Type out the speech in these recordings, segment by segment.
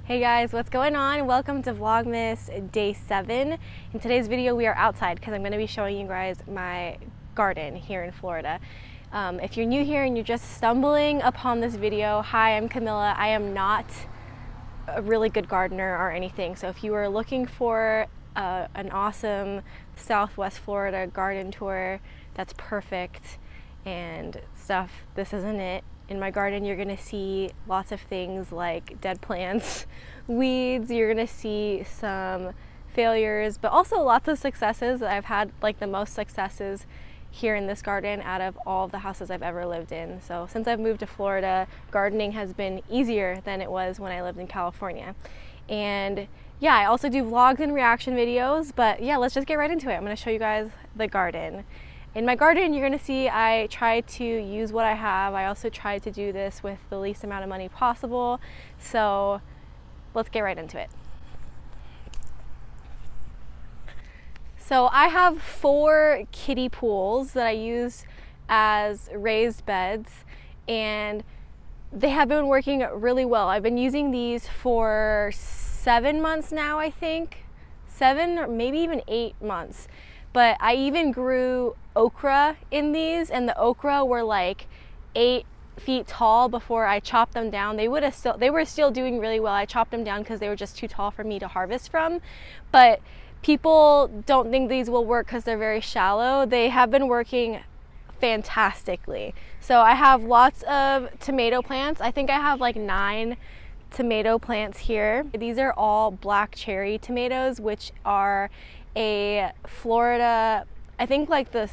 Hey guys, what's going on? Welcome to Vlogmas Day 7. In today's video we are outside because I'm going to be showing you guys my garden here in Florida. If you're new here and you're just stumbling upon this video, hi, I'm Camilla. I am not a really good gardener or anything, so if you are looking for an awesome Southwest Florida garden tour that's perfect and stuff, this isn't it. In my garden, you're gonna see lots of things like dead plants, weeds, you're gonna see some failures, but also lots of successes. I've had like the most successes here in this garden out of all of the houses I've ever lived in. So since I've moved to Florida, gardening has been easier than it was when I lived in California. And yeah, I also do vlogs and reaction videos, but yeah, let's just get right into it. I'm gonna show you guys the garden. In my garden, you're gonna see I try to use what I have. I also try to do this with the least amount of money possible. So let's get right into it. So I have 4 kiddie pools that I use as raised beds, and they have been working really well. I've been using these for 7 months now, I think. 7 or maybe even 8 months. But I even grew okra in these, and the okra were like 8 feet tall before I chopped them down. They were still doing really well. I chopped them down because they were just too tall for me to harvest from. But people don't think these will work because they're very shallow. They have been working fantastically. So I have lots of tomato plants. I think I have like 9 tomato plants here. These are all black cherry tomatoes, which are a Florida, I think like the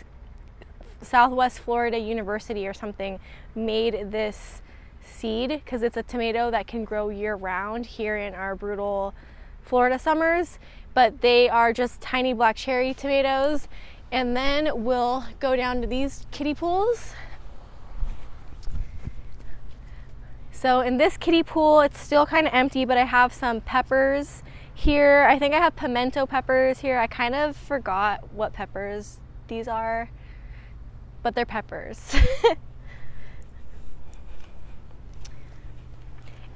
Southwest Florida University or something made this seed because it's a tomato that can grow year-round here in our brutal Florida summers. But they are just tiny black cherry tomatoes. And then we'll go down to these kiddie pools. So in this kiddie pool, it's still kind of empty, but I have some peppers here. I think I have pimento peppers here. I kind of forgot what peppers these are, but they're peppers.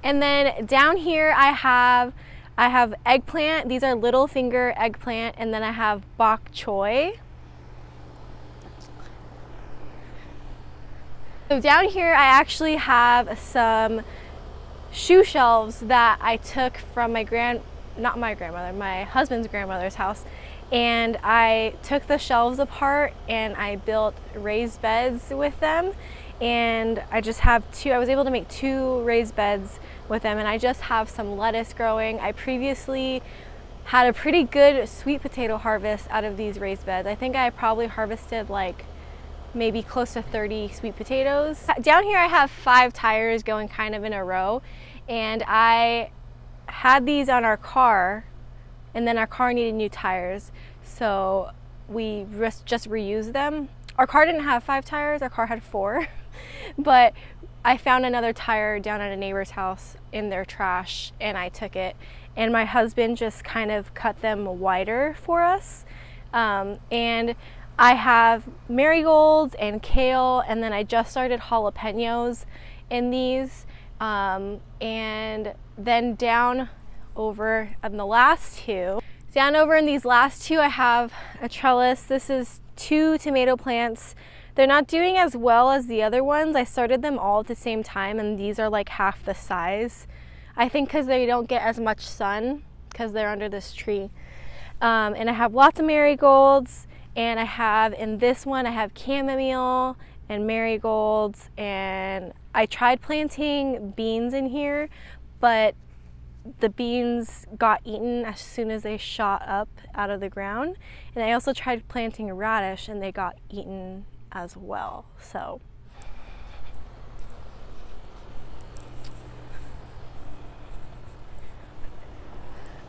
And then down here I have eggplant. These are little finger eggplant, and then I have bok choy. So down here I actually have some shoe shelves that I took from my my husband's grandmother's house, and I took the shelves apart and I built raised beds with them, and I just have I was able to make 2 raised beds with them, and I just have some lettuce growing. I previously had a pretty good sweet potato harvest out of these raised beds. I think I probably harvested like maybe close to 30 sweet potatoes. Down here I have 5 tires going kind of in a row, and I had these on our car, and then our car needed new tires, so we just reused them. Our car didn't have 5 tires, our car had 4. But I found another tire down at a neighbor's house in their trash, and I took it, and my husband just kind of cut them wider for us. And I have marigolds and kale, and then I just started jalapenos in these. And then down over in the last 2, down over in these last 2, I have a trellis. This is 2 tomato plants. They're not doing as well as the other ones. I started them all at the same time, and these are like half the size. I think because they don't get as much sun because they're under this tree. And I have lots of marigolds, and I have, in this one, I have chamomile and marigolds, and I tried planting beans in here, but the beans got eaten as soon as they shot up out of the ground. And I also tried planting a radish, and they got eaten as well. So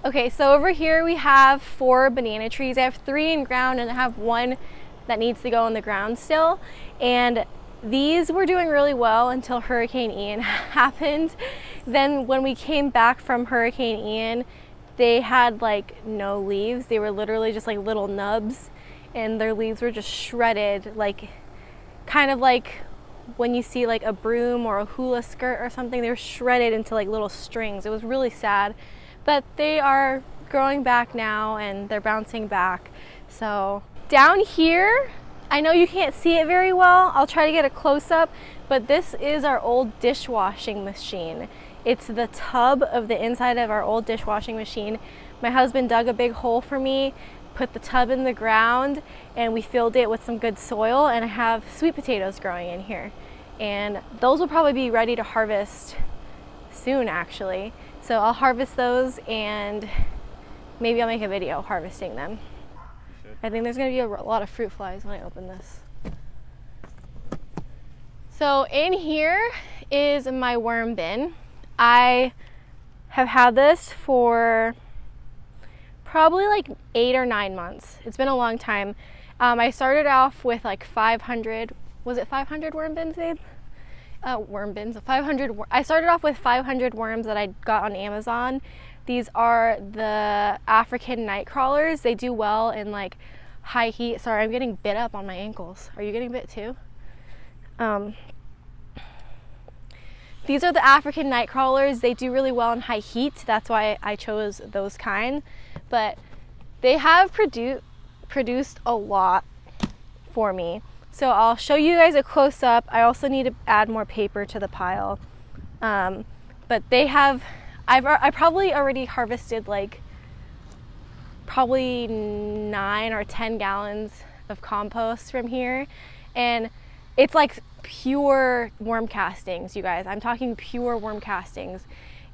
okay, so over here we have 4 banana trees. I have 3 in ground, and I have 1 that needs to go in the ground still. And these were doing really well until Hurricane Ian happened. Then when we came back from Hurricane Ian, they had like no leaves. They were literally just like little nubs, and their leaves were just shredded, like kind of like when you see like a broom or a hula skirt or something, they were shredded into like little strings. It was really sad, but they are growing back now and they're bouncing back. So down here, I know you can't see it very well. I'll try to get a close-up, but this is our old dishwashing machine. It's the tub of the inside of our old dishwashing machine. My husband dug a big hole for me, put the tub in the ground, and we filled it with some good soil, and I have sweet potatoes growing in here. And those will probably be ready to harvest soon, actually. So I'll harvest those and maybe I'll make a video harvesting them. I think there's gonna be a lot of fruit flies when I open this. So in here is my worm bin. I have had this for probably like 8 or 9 months. It's been a long time. I started off with like 500, was it 500 worm bins, babe? Worm bins, 500. I started off with 500 worms that I got on Amazon. These are the African night crawlers. They do well in like high heat. Sorry, I'm getting bit up on my ankles. Are you getting bit too? These are the African night crawlers. They do really well in high heat. That's why I chose those kind. But they have produced a lot for me. So I'll show you guys a close-up. I also need to add more paper to the pile. But they have, I probably already harvested like probably 9 or 10 gallons of compost from here. And it's like pure worm castings, you guys. I'm talking pure worm castings.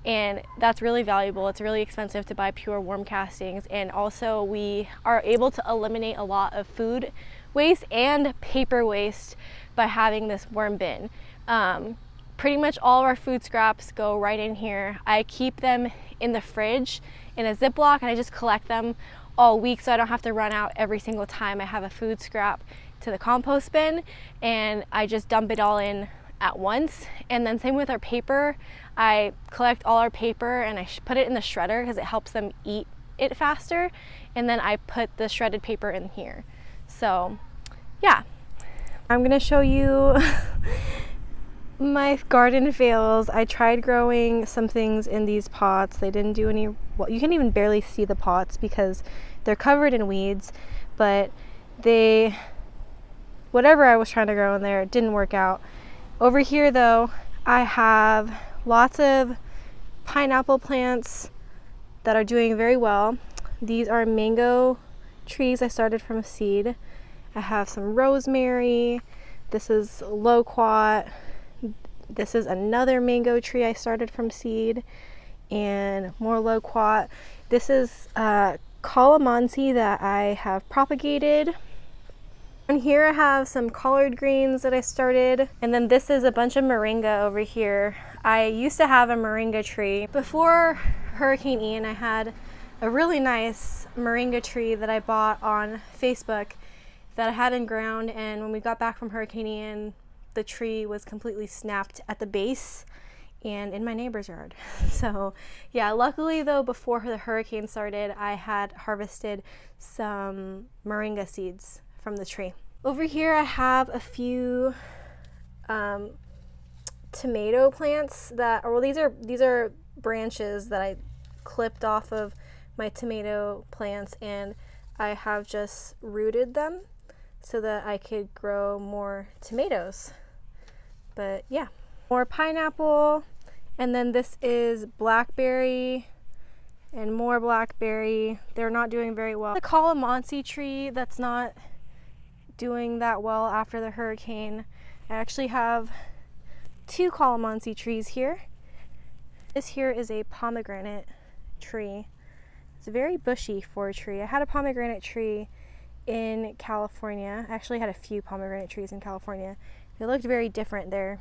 And that's really valuable. It's really expensive to buy pure worm castings. And also we are able to eliminate a lot of food waste and paper waste by having this worm bin. Pretty much all of our food scraps go right in here. I keep them in the fridge in a Ziploc and I just collect them all week so I don't have to run out every single time I have a food scrap to the compost bin, and I just dump it all in at once. And then same with our paper. I collect all our paper and I put it in the shredder because it helps them eat it faster, and then I put the shredded paper in here. So yeah, I'm gonna show you my garden fails. I tried growing some things in these pots. They didn't do any well. You can even barely see the pots because they're covered in weeds, but whatever I was trying to grow in there, it didn't work out. Over here though, I have lots of pineapple plants that are doing very well. These are mango trees I started from a seed. I have some rosemary. This is loquat. This is another mango tree I started from seed, and more loquat. This is calamansi that I have propagated. And here I have some collard greens that I started, and then this is a bunch of moringa over here. I used to have a moringa tree. Before Hurricane Ian, I had a really nice moringa tree that I bought on Facebook that I had in ground, and when we got back from Hurricane Ian, the tree was completely snapped at the base and in my neighbor's yard. So yeah, luckily though, before the hurricane started, I had harvested some moringa seeds from the tree. Over here I have a few tomato plants that, well, these are branches that I clipped off of my tomato plants, and I have just rooted them so that I could grow more tomatoes. But yeah, more pineapple, and then this is blackberry and more blackberry. They're not doing very well. The calamansi tree that's not doing that well after the hurricane. I actually have 2 calamansi trees here. This here is a pomegranate tree. It's very bushy for a tree. I had a pomegranate tree in California. I actually had a few pomegranate trees in California. They looked very different there.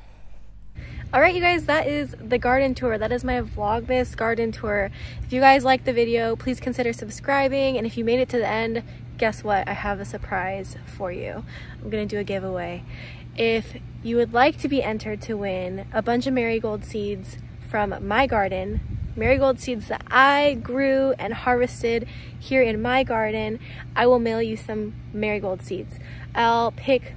Alright you guys, that is the garden tour. That is my VLOGMAS garden tour. If you guys liked the video, please consider subscribing, and if you made it to the end, guess what? I have a surprise for you. I'm gonna do a giveaway. If you would like to be entered to win a bunch of marigold seeds from my garden, marigold seeds that I grew and harvested here in my garden, I will mail you some marigold seeds. I'll pick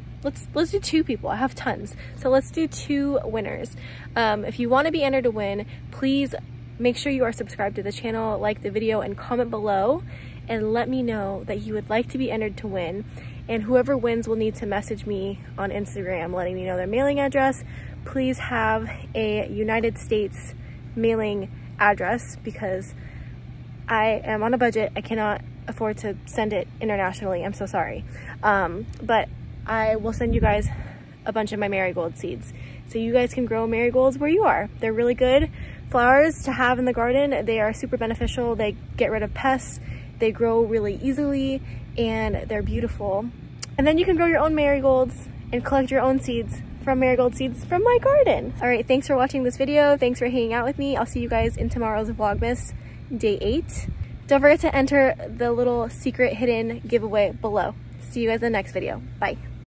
let's do 2 people. I have tons. So let's do 2 winners. If you want to be entered to win, please make sure you are subscribed to the channel, like the video, and comment below and let me know that you would like to be entered to win. And whoever wins will need to message me on Instagram letting me know their mailing address. Please have a United States mailing address because I am on a budget. I cannot afford to send it internationally. I'm so sorry. But I will send you guys a bunch of my marigold seeds so you guys can grow marigolds where you are. They're really good flowers to have in the garden. They are super beneficial. They get rid of pests. They grow really easily and they're beautiful. And then you can grow your own marigolds and collect your own seeds from marigold seeds from my garden. All right, thanks for watching this video. Thanks for hanging out with me. I'll see you guys in tomorrow's Vlogmas day 8. Don't forget to enter the little secret hidden giveaway below. See you guys in the next video. Bye.